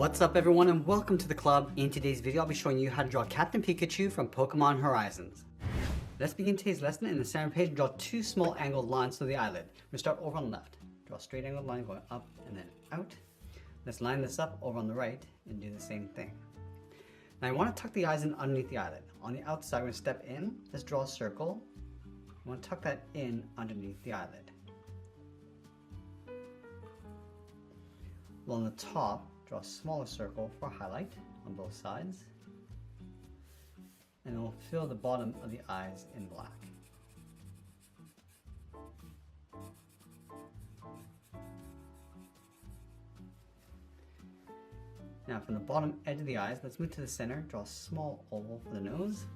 What's up everyone and welcome to the club. In today's video I'll be showing you how to draw Captain Pikachu from Pokemon Horizons. Let's begin today's lesson. In the center page, draw two small angled lines to the eyelid. We'll start over on the left. Draw a straight angled line going up and then out. Let's line this up over on the right and do the same thing. Now I want to tuck the eyes in underneath the eyelid. On the outside we're going to step in. Let's draw a circle. I want to tuck that in underneath the eyelid. Along the top, draw a smaller circle for highlight on both sides. And we'll fill the bottom of the eyes in black. Now from the bottom edge of the eyes, let's move to the center, draw a small oval for the nose.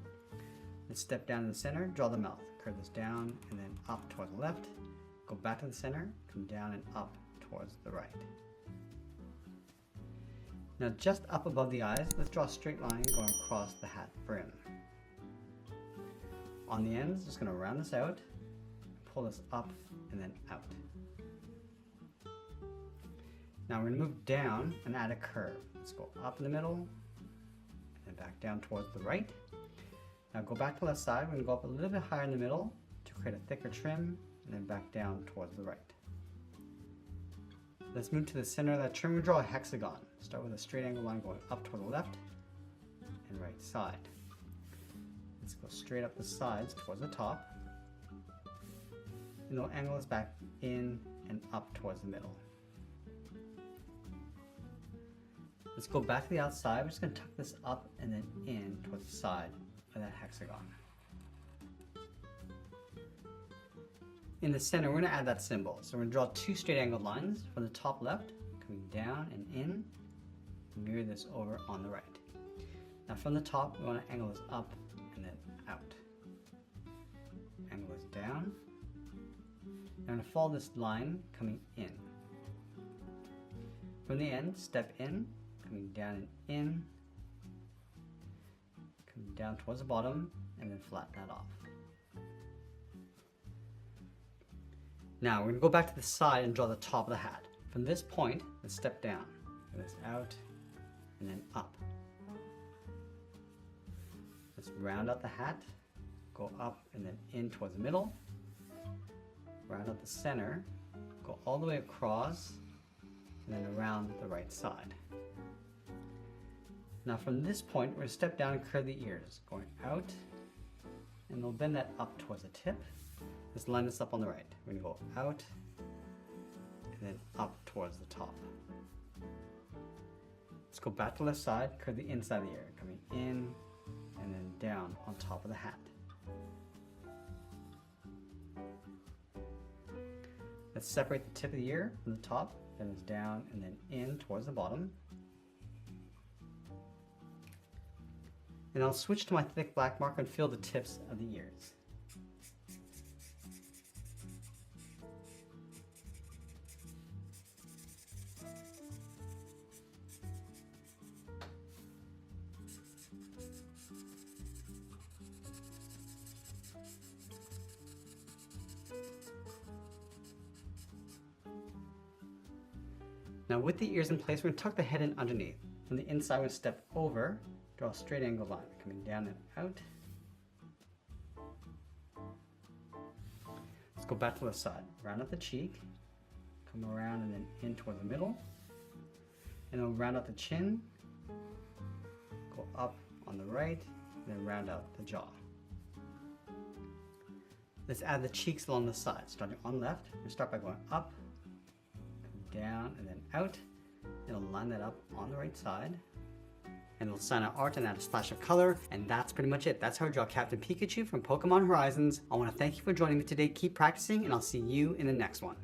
Let's step down to the center, draw the mouth. Curve this down and then up towards the left. Go back to the center, come down and up towards the right. Now just up above the eyes, let's draw a straight line going across the hat brim. On the ends, just going to round this out, pull this up and then out. Now we're going to move down and add a curve. Let's go up in the middle and back down towards the right. Now go back to the left side, we're going to go up a little bit higher in the middle to create a thicker trim and then back down towards the right. Let's move to the center of that trim. We'll draw a hexagon. Start with a straight angle line going up toward the left and right side. Let's go straight up the sides towards the top. And we'll angle this back in and up towards the middle. Let's go back to the outside. We're just going to tuck this up and then in towards the side of that hexagon. In the center, we're going to add that symbol. So we're going to draw two straight angled lines from the top left, coming down and in. Mirror this over on the right. Now from the top, we want to angle this up and then out. Angle this down. I'm going to follow this line coming in. From the end, step in, coming down and in. Coming down towards the bottom and then flatten that off. Now we're going to go back to the side and draw the top of the hat. From this point, let's step down. Go this out and then up. Let's round out the hat, go up and then in towards the middle. Round out the center, go all the way across and then around the right side. Now from this point, we're going to step down and curve the ears, going out, and we'll bend that up towards the tip. Let's line this up on the right. We're going to go out and then up towards the top. Let's go back to the left side, curve the inside of the ear, coming in and then down on top of the hat. Let's separate the tip of the ear from the top, then it's down and then in towards the bottom. And I'll switch to my thick black marker and fill the tips of the ears. Now with the ears in place, we're going to tuck the head in underneath. From the inside, we're going to step over, draw a straight angle line, coming down and out. Let's go back to the side, round out the cheek, come around and then in toward the middle. And then round out the chin, go up on the right, and then round out the jaw. Let's add the cheeks along the side, starting on the left. We'll start by going up, down and then out. It'll line that up on the right side and it'll sign our art and add a splash of color, and that's pretty much it. That's how I draw Captain Pikachu from Pokemon Horizons. I want to thank you for joining me today. Keep practicing and I'll see you in the next one.